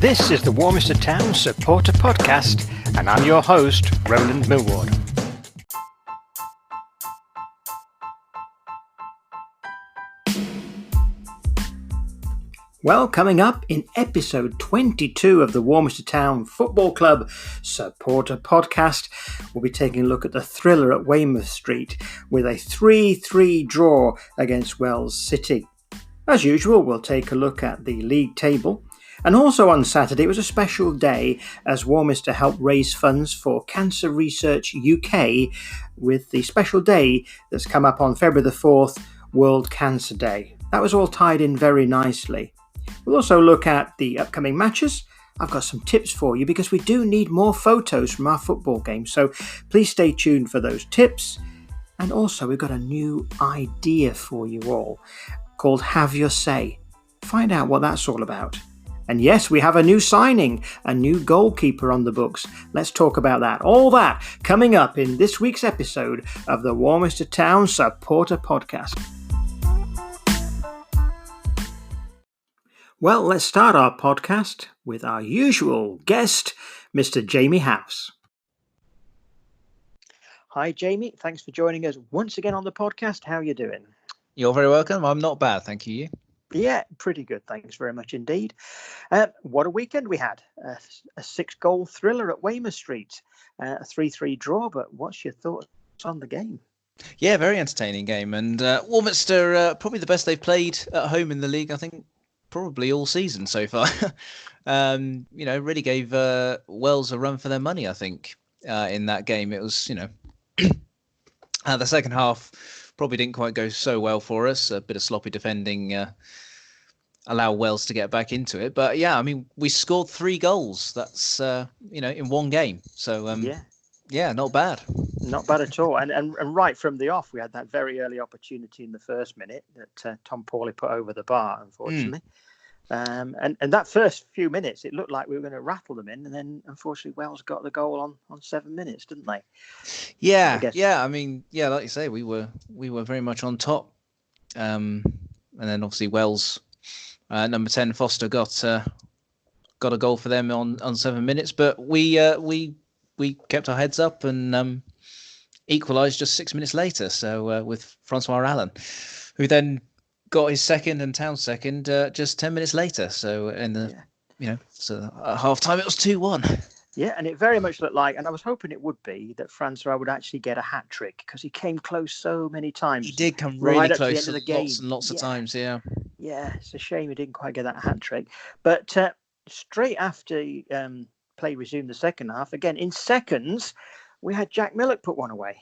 This is the Warminster Town Supporter Podcast, and I'm your host, Roland Millward. Well, coming up in episode 22 of the Warminster Town Football Club Supporter Podcast, we'll be taking a look at the thriller at Weymouth Street with a 3-3 draw against Wells City. As usual, we'll take a look at the league table. And also on Saturday, it was a special day as Warminster helped raise funds for Cancer Research UK with the special day that's come up on February the 4th, World Cancer Day. That was all tied in very nicely. We'll also look at the upcoming matches. I've got some tips for you because we do need more photos from our football game, so please stay tuned for those tips. And also, we've got a new idea for you all called Have Your Say. Find out what that's all about. And yes, we have a new signing, a new goalkeeper on the books. Let's talk about that. All that coming up in this week's episode of the Warminster Town Supporter Podcast. Well, let's start our podcast with our usual guest, Mr. Jamie House. Hi, Jamie. Thanks for joining us once again on the podcast. How are you doing? You're very welcome. I'm not bad, thank you. Yeah, pretty good. Thanks very much indeed. What a weekend we had. A 6-goal thriller at Weymouth Street. A 3-3 draw, but what's your thoughts on the game? Yeah, very entertaining game. And Warminster, probably the best they've played at home in the league, I think, probably all season so far. Really gave Wells a run for their money, I think, in that game. It was, the second half probably didn't quite go so well for us. A bit of sloppy defending allow Wells to get back into it. But yeah, I mean, we scored 3 goals. That's, in one game. So, yeah, not bad. Not bad at all. And right from the off, we had that very early opportunity in the first minute that Tom Pawley put over the bar, unfortunately. And that first few minutes, it looked like we were going to rattle them in. And then, unfortunately, Wells got the goal on 7 minutes, didn't they? Yeah. I mean, like you say, we were very much on top. And then, obviously, Wells, number 10, Foster, got a goal for them on 7 minutes. But we kept our heads up and equalised just 6 minutes later. So with Francois Allen, who then got his second and Town's second just 10 minutes later. So so at half time it was 2-1. Yeah, and it very much looked like, and I was hoping it would be, that Francois would actually get a hat trick because he came close so many times. He did come really close to the game. Lots and lots of times, yeah. Yeah, it's a shame he didn't quite get that hat trick. But straight after play resumed the second half, again, in seconds, we had Jack Millock put one away.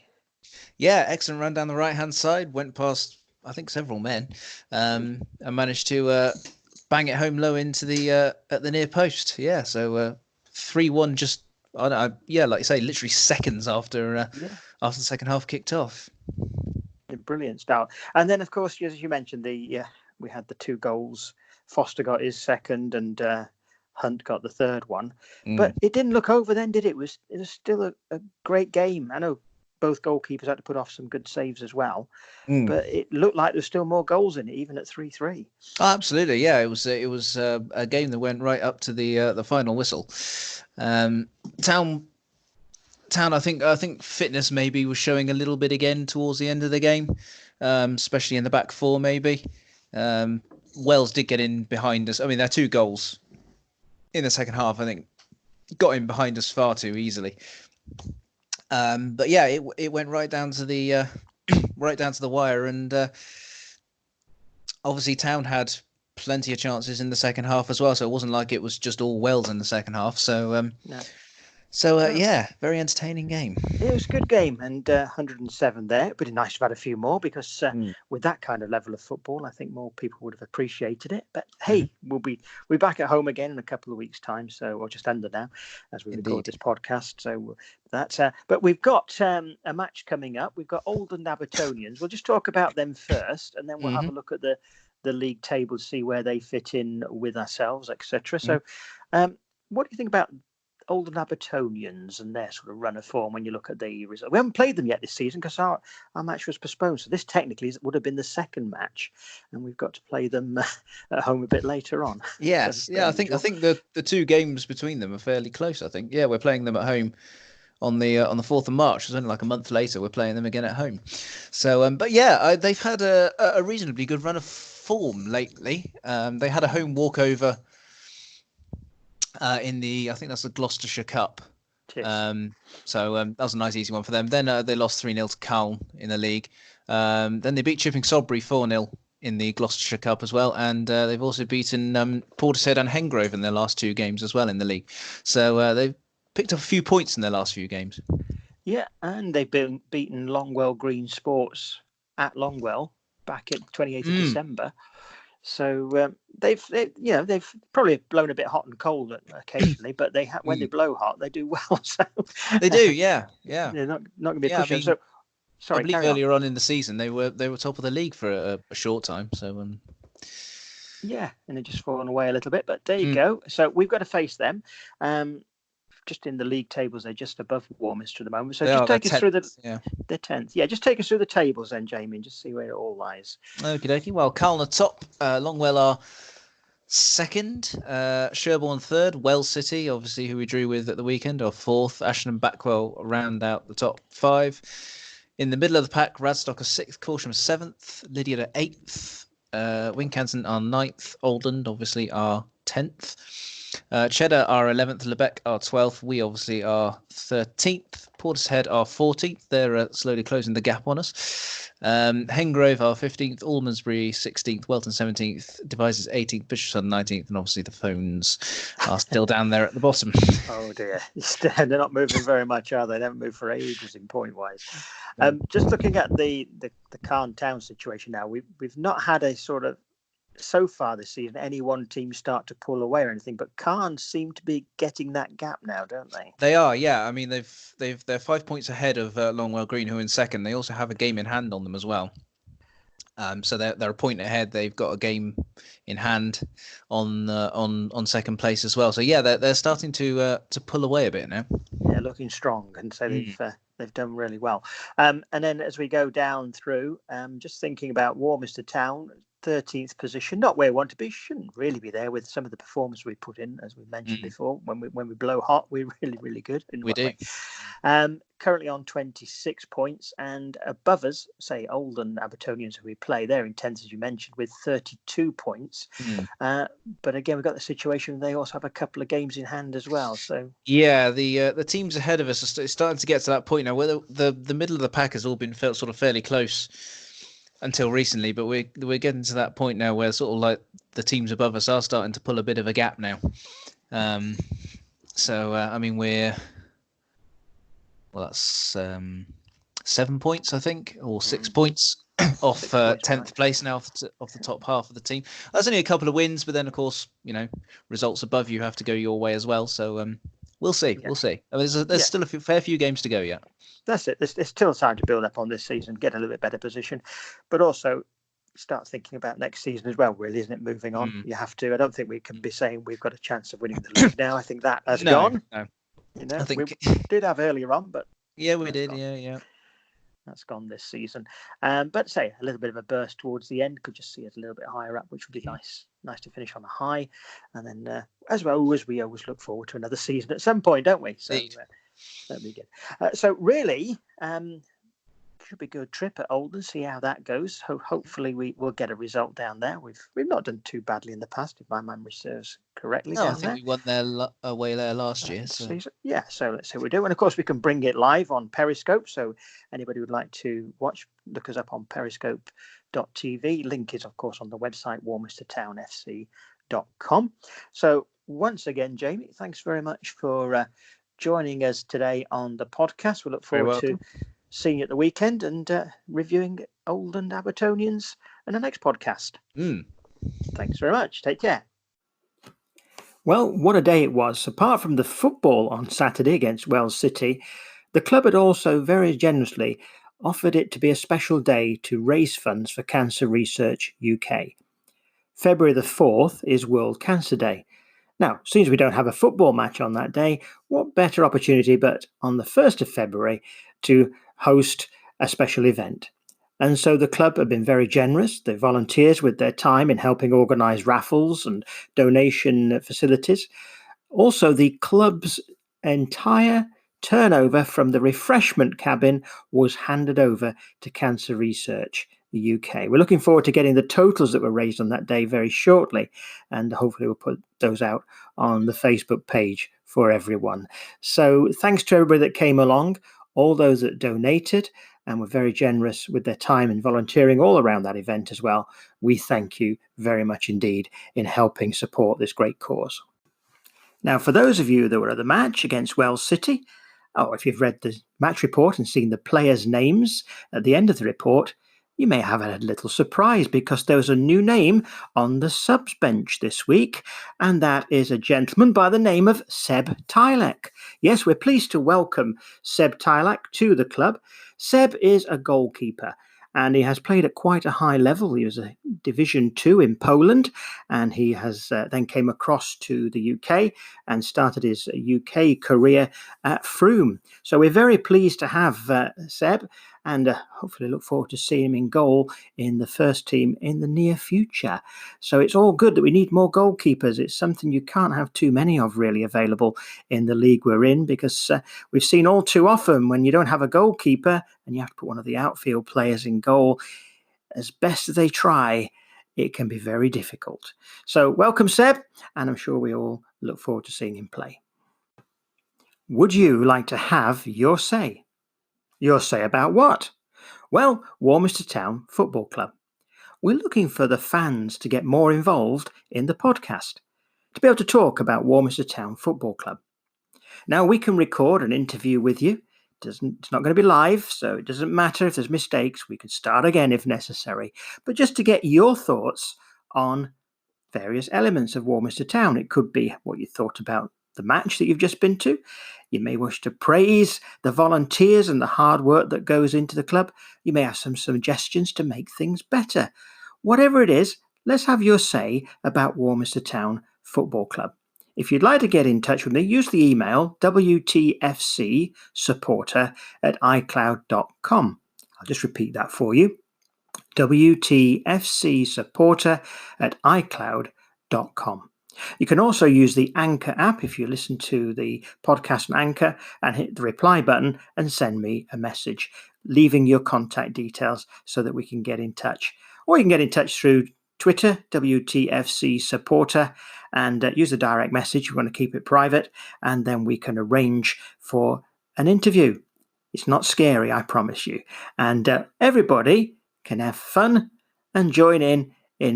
Yeah, excellent run down the right-hand side, went past, I think, several men, and managed to bang it home low into the at the near post. Yeah, so 3-1 just, like you say, literally seconds after the second half kicked off. Brilliant start. And then, of course, as you mentioned, we had the 2 goals. Foster got his second and Hunt got the third one. But it didn't look over then, did it? It was still a great game. I know both goalkeepers had to put off some good saves as well. But it looked like there was still more goals in it, even at 3-3. Oh, absolutely, yeah. It was a game that went right up to the final whistle. Town, I think fitness maybe was showing a little bit again towards the end of the game, especially in the back four maybe. Wells did get in behind us. I mean, their 2 goals in the second half, I think, got in behind us far too easily. But yeah, it went right down to the wire, and obviously Town had plenty of chances in the second half as well. So it wasn't like it was just all Wells in the second half. So no. Yeah, very entertaining game. It was a good game, and 107 there. It'd been nice to have had a few more because with that kind of level of football, I think more people would have appreciated it. But hey, we're back at home again in a couple of weeks' time, or just under now, as we record this podcast. So that's. But we've got a match coming up. We've got Oldham Abertonians. We'll just talk about them first, and then we'll have a look at the league table to see where they fit in with ourselves, etc. So, what do you think about Oldham Abertonians and their sort of run of form when you look at the result. We haven't played them yet this season because our match was postponed. So this technically would have been the second match, and we've got to play them at home a bit later on. Yes, yeah, I think the two games between them are fairly close. I think, yeah, we're playing them at home on the 4th of March. It's only like a month later we're playing them again at home. So, but yeah, they've had a reasonably good run of form lately. They had a home walkover in I think that's the Gloucestershire Cup. So that was a nice easy one for them. Then they lost 3-0 to Calne in the league. Then they beat Chipping Sodbury 4-0 in the Gloucestershire Cup as well, and they've also beaten Portishead and Hengrove in their last two games as well in the league. So they've picked up a few points in their last few games. Yeah, and they've been beaten Longwell Green Sports at Longwell back at 28th of December. So they've probably blown a bit hot and cold occasionally, but when they blow hot, they do well. So they do, yeah. They're not going to be a pusher. I believe earlier on in the season they were top of the league for a short time. So yeah, and they're just fallen away a little bit. But there you go. So we've got to face them. Just in the league tables, they're just above Warminster at the moment. So just take us through the 10th. Yeah, just take us through the tables then, Jamie, and just see where it all lies. Okie dokie. Well, Calne are top, Longwell are second, Sherborne third, Wells City, obviously who we drew with at the weekend, are fourth. Ashton and Backwell round out the top five. In the middle of the pack, Radstock are sixth, Corsham seventh, Lydiard are eighth, Wincanton are ninth, Oldland obviously are 10th. Cheddar are 11th, Lebec are 12th, we obviously are 13th, Portishead are 14th, they're slowly closing the gap on us. Hengrove are 15th, Almondsbury 16th, Welton 17th, Devizes 18th, Bishopston 19th, and obviously the Phones are still down there at the bottom. Oh dear, they're not moving very much, are they? They haven't moved for ages in point wise. Just looking at the Calne Town situation now, we've not had a sort of so far this season any one team start to pull away or anything, but Calne seem to be getting that gap now, don't they? They are, yeah. I mean, they're 5 points ahead of Longwell Green, who are in second. They also have a game in hand on them as well. So they're a point ahead. They've got a game in hand on second place as well. So yeah, they're starting to pull away a bit now. Yeah, looking strong, and so they've done really well. And then as we go down through, just thinking about Warminster Town. 13th position, not where we want to be, shouldn't really be there with some of the performance we put in, as we mentioned before. When we blow hot, we're really, really good. We do. Currently on 26 points, and above us, say Oldham Abertonians who we play, they're in 10th, as you mentioned, with 32 points. But again, we've got the situation, they also have a couple of games in hand as well. So yeah, the teams ahead of us are starting to get to that point now where the middle of the pack has all been felt sort of fairly close until recently, but we're getting to that point now where sort of like the teams above us are starting to pull a bit of a gap now. So I mean that's 7 points I think, or 6 points off 10th place now off the top half of the team. That's only a couple of wins, but then of course results above you have to go your way as well. So we'll see. We'll see. I mean, there's still a fair few games to go yet. That's it. There's still time to build up on this season, get a little bit better position, but also start thinking about next season as well, really, isn't it? Moving on. You have to. I don't think we can be saying we've got a chance of winning the league now. I think that has gone. No. I think we did have earlier on, but yeah, we did. Yeah. That's gone this season. But say a little bit of a burst towards the end. Could just see it a little bit higher up, which would be nice to finish on a high. And then, as well as we always look forward to another season at some point, don't we? So that'd be good. So really, should be a good trip at Oldham. See how that goes. Hopefully, we will get a result down there. We've not done too badly in the past, if my memory serves correctly. No, I think we won away there last year. So. Yeah, so let's see what we do. And of course, we can bring it live on Periscope. So anybody who would like to watch, look us up on periscope.tv. Link is, of course, on the website warminstertownfc.com. So once again, Jamie, thanks very much for joining us today on the podcast. We look forward to seeing you at the weekend and reviewing Oldham Abertonians in the next podcast. Thanks very much. Take care. Well, what a day it was. Apart from the football on Saturday against Wells City, the club had also very generously offered it to be a special day to raise funds for Cancer Research UK. February the 4th is World Cancer Day. Now, since we don't have a football match on that day, what better opportunity but on the 1st of February to host a special event? And so the club have been very generous. They volunteers with their time in helping organise raffles and donation facilities. Also, the club's entire turnover from the refreshment cabin was handed over to Cancer Research the UK. We're looking forward to getting the totals that were raised on that day very shortly, and hopefully we'll put those out on the Facebook page for everyone. So thanks to everybody that came along, all those that donated and were very generous with their time and volunteering all around that event as well. We thank you very much indeed in helping support this great cause. Now, for those of you that were at the match against Wells City, or if you've read the match report and seen the players' names at the end of the report, you may have had a little surprise because there was a new name on the subs bench this week, and that is a gentleman by the name of Seb Tylek. Yes, we're pleased to welcome Seb Tylek to the club. Seb is a goalkeeper, and he has played at quite a high level. He was a Division 2 in Poland, and he has then came across to the UK and started his UK career at Frome. So we're very pleased to have Seb, and hopefully look forward to seeing him in goal in the first team in the near future. So it's all good that we need more goalkeepers. It's something you can't have too many of really available in the league we're in, because we've seen all too often when you don't have a goalkeeper and you have to put one of the outfield players in goal, as best as they try, it can be very difficult. So welcome, Seb, and I'm sure we all look forward to seeing him play. Would you like to have your say? Your say about what? Well, Warminster Town Football Club. We're looking for the fans to get more involved in the podcast, to be able to talk about Warminster Town Football Club. Now, we can record an interview with you. It's not going to be live, so it doesn't matter if there's mistakes. We can start again if necessary. But just to get your thoughts on various elements of Warminster Town. It could be what you thought about the match that you've just been to. You may wish to praise the volunteers and the hard work that goes into the club. You may have some suggestions to make things better. Whatever it is, let's have your say about Warminster Town Football Club. If you'd like to get in touch with me, use the email wtfcsupporter@icloud.com. I'll just repeat that for you. wtfcsupporter@icloud.com. You can also use the Anchor app if you listen to the podcast on Anchor and hit the reply button and send me a message, leaving your contact details so that we can get in touch. Or you can get in touch through Twitter, WTFC Supporter, and use the direct message. We want to keep it private, and then we can arrange for an interview. It's not scary, I promise you. And everybody can have fun and join in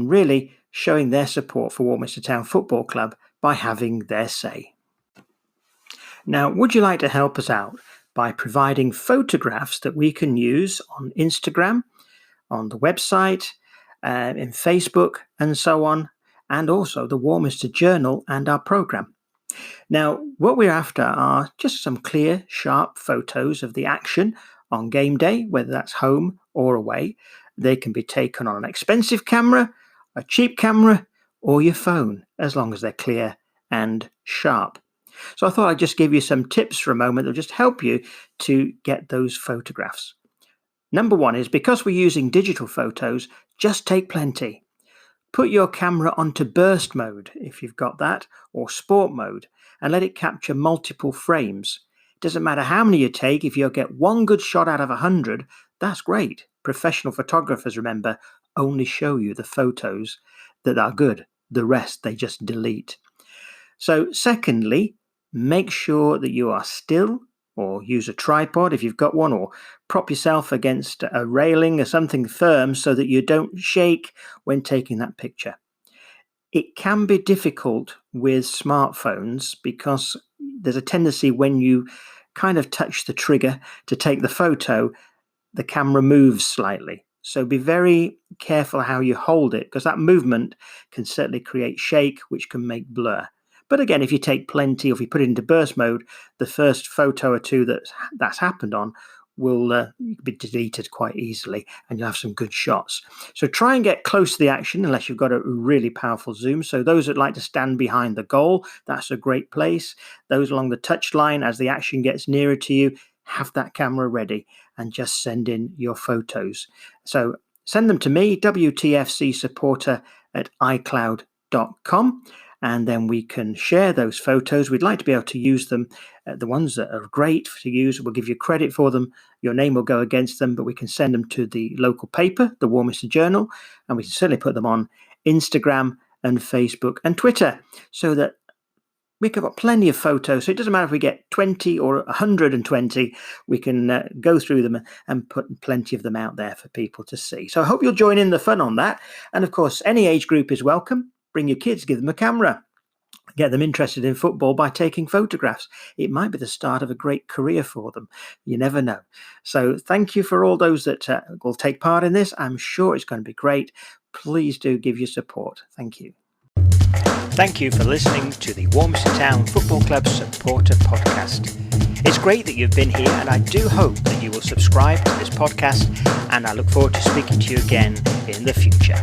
really showing their support for Warminster Town Football Club by having their say. Now, would you like to help us out by providing photographs that we can use on Instagram, on the website, in Facebook, and so on, and also the Warminster Journal and our programme? Now, what we're after are just some clear, sharp photos of the action on game day, whether that's home or away. They can be taken on an expensive camera, a cheap camera, or your phone, as long as they're clear and sharp. So I thought I'd just give you some tips for a moment that'll just help you to get those photographs. Number one is, because we're using digital photos, just take plenty. Put your camera onto burst mode, if you've got that, or sport mode, and let it capture multiple frames. It doesn't matter how many you take. If you get one good shot out of 100, that's great. Professional photographers, remember, only show you the photos that are good. The rest they just delete. So secondly, make sure that you are still, or use a tripod if you've got one, or prop yourself against a railing or something firm so that you don't shake when taking that picture. It can be difficult with smartphones because there's a tendency when you kind of touch the trigger to take the photo, the camera moves slightly. So be very careful how you hold it, because that movement can certainly create shake, which can make blur. But again, if you take plenty, or if you put it into burst mode, the first photo or two that's happened on will be deleted quite easily, and you'll have some good shots. So try and get close to the action unless you've got a really powerful zoom. So those that like to stand behind the goal, that's a great place. Those along the touchline, as the action gets nearer to you, have that camera ready and just send in your photos. So send them to me, wtfcsupporter@icloud.com. And then we can share those photos. We'd like to be able to use them. The ones that are great to use, we'll give you credit for them. Your name will go against them, but we can send them to the local paper, the Warminster Journal, and we can certainly put them on Instagram and Facebook and Twitter, so that we've got plenty of photos. So it doesn't matter if we get 20 or 120, we can go through them and put plenty of them out there for people to see. So I hope you'll join in the fun on that. And of course, any age group is welcome. Bring your kids, give them a camera, get them interested in football by taking photographs. It might be the start of a great career for them. You never know. So thank you for all those that will take part in this. I'm sure it's going to be great. Please do give your support. Thank you. Thank you for listening to the Warminster Town Football Club Supporter Podcast. It's great that you've been here, and I do hope that you will subscribe to this podcast, and I look forward to speaking to you again in the future.